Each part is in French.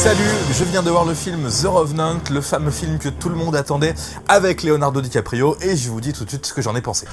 Salut, je viens de voir le film The Revenant, le fameux film que tout le monde attendait avec Leonardo DiCaprio, et je vous dis tout de suite ce que j'en ai pensé.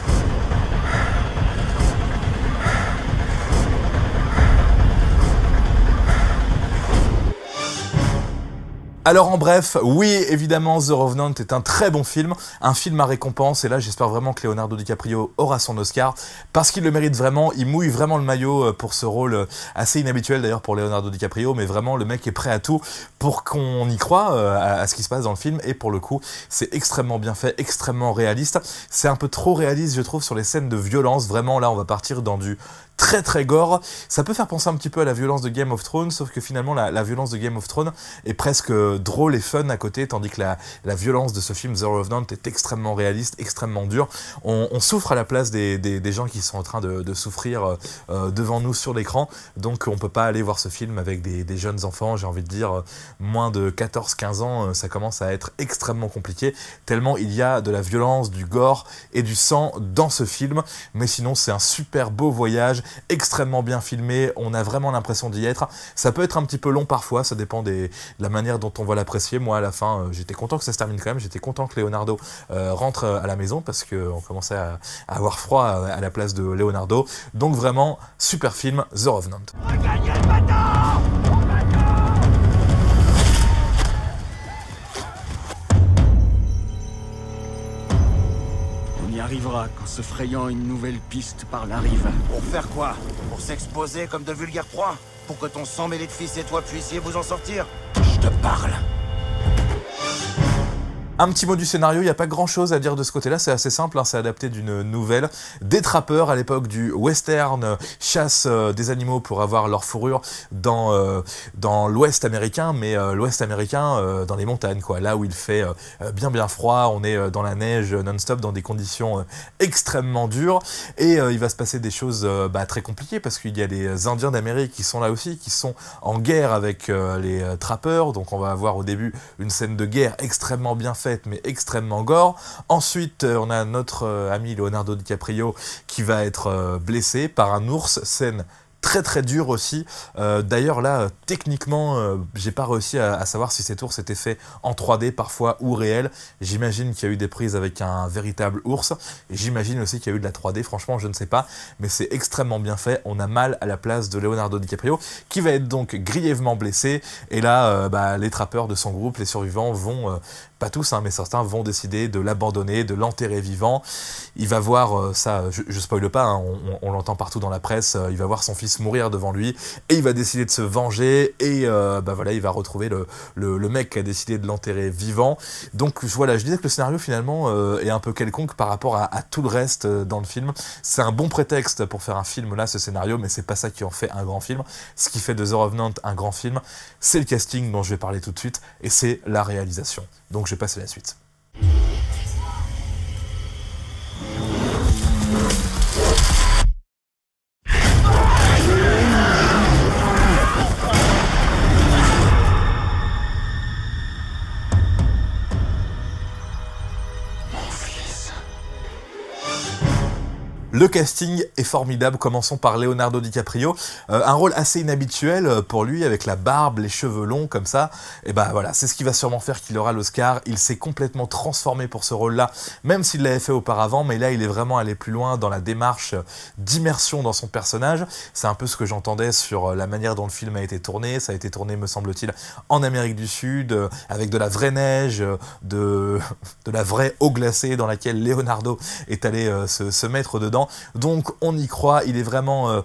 Alors en bref, oui, évidemment, The Revenant est un très bon film, un film à récompense, et là j'espère vraiment que Leonardo DiCaprio aura son Oscar, parce qu'il le mérite vraiment, il mouille vraiment le maillot pour ce rôle assez inhabituel d'ailleurs pour Leonardo DiCaprio, mais vraiment le mec est prêt à tout pour qu'on y croie à ce qui se passe dans le film, et pour le coup, c'est extrêmement bien fait, extrêmement réaliste, c'est un peu trop réaliste je trouve sur les scènes de violence, vraiment là on va partir dans du très gore, ça peut faire penser un petit peu à la violence de Game of Thrones, sauf que finalement la violence de Game of Thrones est presque drôle et fun à côté, tandis que la violence de ce film The Revenant est extrêmement réaliste, extrêmement dur. On souffre à la place des gens qui sont en train de souffrir devant nous sur l'écran, donc on peut pas aller voir ce film avec des jeunes enfants, j'ai envie de dire moins de 14-15 ans, ça commence à être extrêmement compliqué, tellement il y a de la violence, du gore et du sang dans ce film, mais sinon c'est un super beau voyage, extrêmement bien filmé, on a vraiment l'impression d'y être. Ça peut être un petit peu long parfois, ça dépend de la manière dont on va l'apprécier. Moi à la fin, j'étais content que ça se termine quand même, j'étais content que Leonardo rentre à la maison parce qu'on commençait à avoir froid à la place de Leonardo. Donc vraiment, super film, The Revenant. Regagnez le bateau! On y arrivera qu'en se frayant une nouvelle piste par la rive. Pour faire quoi? Pour s'exposer comme de vulgaires proies? Pour que ton sang mêlé de fils et toi puissiez vous en sortir? Je te parle. Un petit mot du scénario, il n'y a pas grand chose à dire de ce côté-là, c'est assez simple, hein, c'est adapté d'une nouvelle. Des trappeurs à l'époque du western chassent des animaux pour avoir leur fourrure dans l'ouest américain, mais l'ouest américain dans les montagnes, quoi. Là où il fait bien froid, on est dans la neige non-stop, dans des conditions extrêmement dures, et il va se passer des choses très compliquées, parce qu'il y a des Indiens d'Amérique qui sont là aussi, qui sont en guerre avec les trappeurs, donc on va avoir au début une scène de guerre extrêmement bien faite, mais extrêmement gore. Ensuite, on a notre ami Leonardo DiCaprio qui va être blessé par un ours, scène très dure aussi. D'ailleurs là, techniquement, j'ai pas réussi à savoir si cet ours était fait en 3D parfois ou réel. J'imagine qu'il y a eu des prises avec un véritable ours, et j'imagine aussi qu'il y a eu de la 3D, franchement je ne sais pas, mais c'est extrêmement bien fait. On a mal à la place de Leonardo DiCaprio, qui va être donc grièvement blessé, et là, les trappeurs de son groupe, les survivants, vont... pas tous, hein, mais certains vont décider de l'abandonner, de l'enterrer vivant. Il va voir ça, je spoile pas, hein, on l'entend partout dans la presse, il va voir son fils mourir devant lui, et il va décider de se venger, et voilà, il va retrouver le mec qui a décidé de l'enterrer vivant. Donc voilà, je disais que le scénario finalement est un peu quelconque par rapport à tout le reste dans le film. C'est un bon prétexte pour faire un film là, ce scénario, mais c'est pas ça qui en fait un grand film. Ce qui fait de The Revenant un grand film, c'est le casting dont je vais parler tout de suite, et c'est la réalisation. Donc je vais passer à la suite. Le casting est formidable, commençons par Leonardo DiCaprio, un rôle assez inhabituel pour lui, avec la barbe, les cheveux longs comme ça, et voilà, c'est ce qui va sûrement faire qu'il aura l'Oscar. Il s'est complètement transformé pour ce rôle-là, même s'il l'avait fait auparavant, mais là il est vraiment allé plus loin dans la démarche d'immersion dans son personnage. C'est un peu ce que j'entendais sur la manière dont le film a été tourné. Ça a été tourné, me semble-t-il, en Amérique du Sud, avec de la vraie neige, de la vraie eau glacée dans laquelle Leonardo est allé se mettre dedans. Donc on y croit, il est vraiment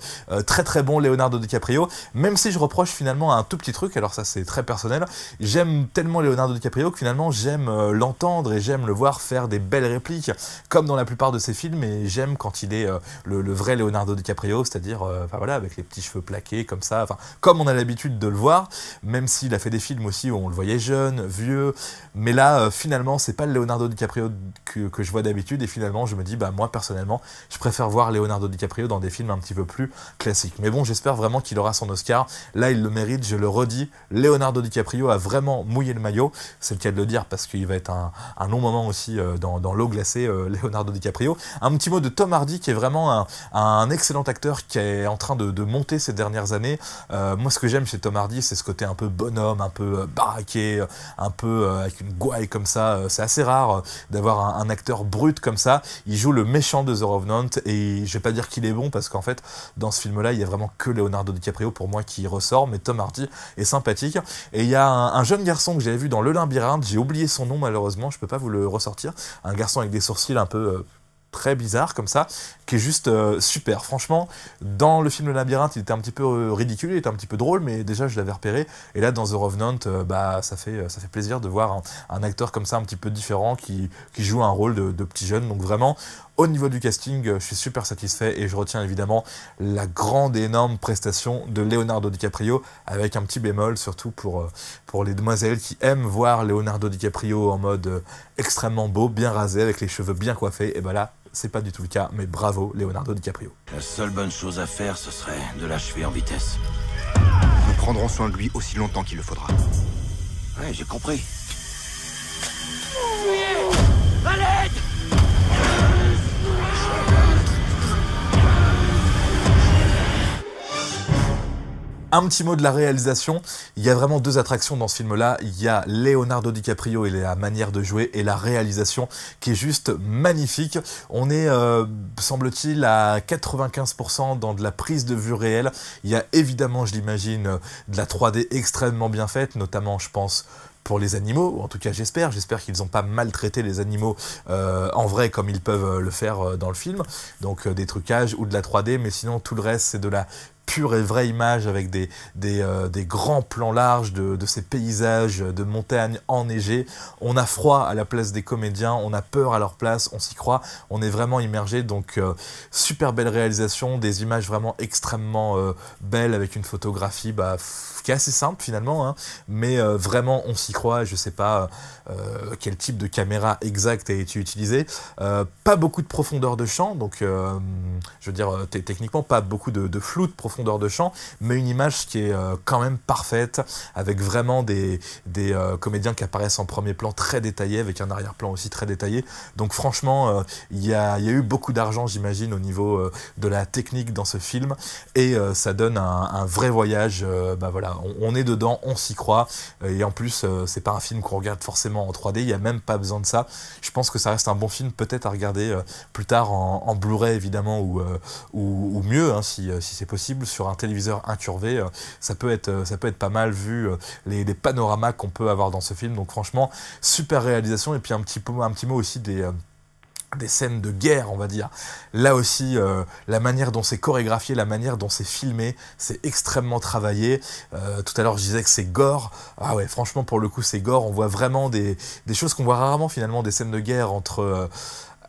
très bon Leonardo DiCaprio, même si je reproche finalement un tout petit truc, alors ça c'est très personnel, j'aime tellement Leonardo DiCaprio que finalement j'aime l'entendre et j'aime le voir faire des belles répliques, comme dans la plupart de ses films, et j'aime quand il est le vrai Leonardo DiCaprio, c'est-à-dire voilà, avec les petits cheveux plaqués comme ça, comme on a l'habitude de le voir, même s'il a fait des films aussi où on le voyait jeune, vieux, mais là finalement c'est pas le Leonardo DiCaprio que je vois d'habitude, et finalement je me dis moi personnellement je préfère préfère voir Leonardo DiCaprio dans des films un petit peu plus classiques. Mais bon, j'espère vraiment qu'il aura son Oscar. Là, il le mérite, je le redis. Leonardo DiCaprio a vraiment mouillé le maillot. C'est le cas de le dire parce qu'il va être un long moment aussi dans l'eau glacée, Leonardo DiCaprio. Un petit mot de Tom Hardy qui est vraiment un excellent acteur qui est en train de monter ces dernières années. Moi, ce que j'aime chez Tom Hardy, c'est ce côté un peu bonhomme, un peu baraqué, un peu avec une gouaille comme ça. C'est assez rare d'avoir un acteur brut comme ça. Il joue le méchant de The Revenant et je vais pas dire qu'il est bon parce qu'en fait, dans ce film-là, il y a vraiment que Leonardo DiCaprio pour moi qui ressort, mais Tom Hardy est sympathique. Et il y a un jeune garçon que j'avais vu dans Le Labyrinthe, j'ai oublié son nom malheureusement, je peux pas vous le ressortir. Un garçon avec des sourcils un peu très bizarre comme ça, qui est juste super. Franchement, dans le film Le Labyrinthe, il était un petit peu ridicule, il était un petit peu drôle, mais déjà je l'avais repéré. Et là, dans The Revenant, ça fait plaisir de voir un acteur comme ça, un petit peu différent, qui joue un rôle de petit jeune. Donc vraiment, au niveau du casting, je suis super satisfait et je retiens évidemment la grande et énorme prestation de Leonardo DiCaprio, avec un petit bémol, surtout pour les demoiselles qui aiment voir Leonardo DiCaprio en mode extrêmement beau, bien rasé, avec les cheveux bien coiffés. Et ben là, c'est pas du tout le cas, mais bravo Leonardo DiCaprio. La seule bonne chose à faire, ce serait de l'achever en vitesse. Nous prendrons soin de lui aussi longtemps qu'il le faudra. Ouais, j'ai compris. À l'aide! Un petit mot de la réalisation, il y a vraiment deux attractions dans ce film-là, il y a Leonardo DiCaprio et la manière de jouer et la réalisation qui est juste magnifique. On est, semble-t-il, à 95% dans de la prise de vue réelle. Il y a évidemment, je l'imagine, de la 3D extrêmement bien faite, notamment, je pense, pour les animaux, ou en tout cas j'espère qu'ils n'ont pas maltraité les animaux en vrai comme ils peuvent le faire dans le film, donc des trucages ou de la 3D, mais sinon tout le reste c'est de la pure et vraie image avec des grands plans larges de ces paysages de montagnes enneigées. On a froid à la place des comédiens, on a peur à leur place, on s'y croit, on est vraiment immergé, donc super belle réalisation, des images vraiment extrêmement belles avec une photographie qui est assez simple finalement, hein, mais vraiment on s'y croit. Je sais pas quel type de caméra exact a été utilisé, pas beaucoup de profondeur de champ, donc je veux dire techniquement pas beaucoup de flou de profondeur de champ, mais une image qui est quand même parfaite, avec vraiment des comédiens qui apparaissent en premier plan très détaillés, avec un arrière-plan aussi très détaillé. Donc franchement, il y a eu beaucoup d'argent, j'imagine, au niveau de la technique dans ce film, et ça donne un vrai voyage. Voilà, on est dedans, on s'y croit, et en plus, c'est pas un film qu'on regarde forcément en 3D, il n'y a même pas besoin de ça. Je pense que ça reste un bon film, peut-être à regarder plus tard en Blu-ray évidemment, ou mieux, hein, si c'est possible, sur un téléviseur incurvé. Ça peut être pas mal vu les panoramas qu'on peut avoir dans ce film. Donc franchement, super réalisation. Et puis un petit mot aussi des scènes de guerre, on va dire. Là aussi, la manière dont c'est chorégraphié, la manière dont c'est filmé, c'est extrêmement travaillé. Tout à l'heure, je disais que c'est gore. Ah ouais, franchement, pour le coup, c'est gore. On voit vraiment des choses qu'on voit rarement, finalement, des scènes de guerre entre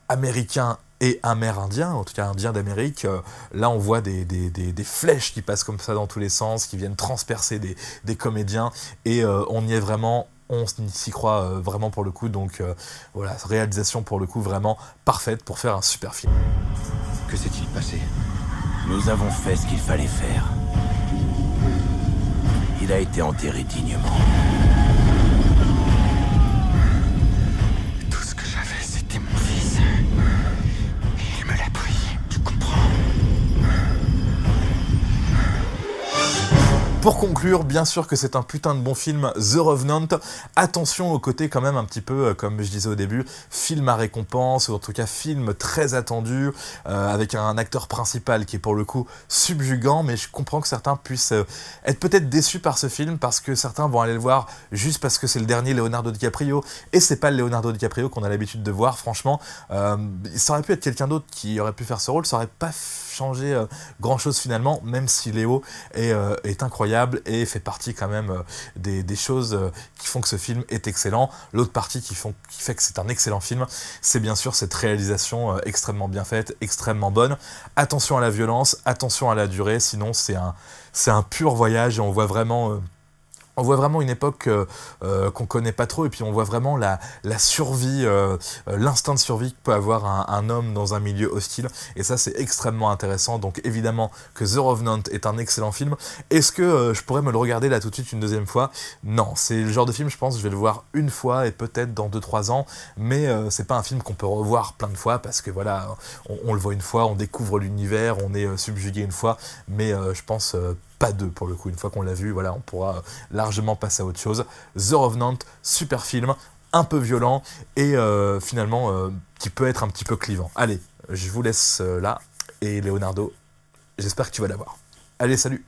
Américains et Amérindiens, en tout cas Indiens d'Amérique. Là, on voit des flèches qui passent comme ça dans tous les sens, qui viennent transpercer des comédiens, et on y est vraiment... On s'y croit vraiment pour le coup, donc voilà, réalisation pour le coup vraiment parfaite pour faire un super film. Que s'est-il passé? Nous avons fait ce qu'il fallait faire. Il a été enterré dignement. Tout ce que j'avais, c'était mon fils. Il me l'a pris, tu comprends? Pour conclure, bien sûr que c'est un putain de bon film, The Revenant. Attention au côté quand même un petit peu, comme je disais au début, film à récompense, ou en tout cas film très attendu, avec un acteur principal qui est pour le coup subjugant, mais je comprends que certains puissent être peut-être déçus par ce film, parce que certains vont aller le voir juste parce que c'est le dernier Leonardo DiCaprio, et c'est pas le Leonardo DiCaprio qu'on a l'habitude de voir, franchement. Ça aurait pu être quelqu'un d'autre qui aurait pu faire ce rôle, ça aurait pas changé grand chose finalement, même si Léo est incroyable et fait partie quand même des choses qui font que ce film est excellent. L'autre partie qui fait que c'est un excellent film, c'est bien sûr cette réalisation extrêmement bien faite, extrêmement bonne. Attention à la violence, attention à la durée, sinon c'est un pur voyage, et on voit vraiment On voit vraiment une époque qu'on connaît pas trop, et puis on voit vraiment la survie, l'instinct de survie que peut avoir un homme dans un milieu hostile, et ça c'est extrêmement intéressant. Donc évidemment que The Revenant est un excellent film. Est-ce que je pourrais me le regarder là tout de suite une deuxième fois? Non, c'est le genre de film, je pense, je vais le voir une fois et peut-être dans 2-3 ans, mais c'est pas un film qu'on peut revoir plein de fois, parce que voilà, on le voit une fois, on découvre l'univers, on est subjugué une fois, mais je pense pas deux pour le coup. Une fois qu'on l'a vu, voilà, on pourra largement passer à autre chose. The Revenant, super film, un peu violent et finalement qui peut être un petit peu clivant. Allez, je vous laisse là, et Leonardo, j'espère que tu vas l'avoir. Allez, salut!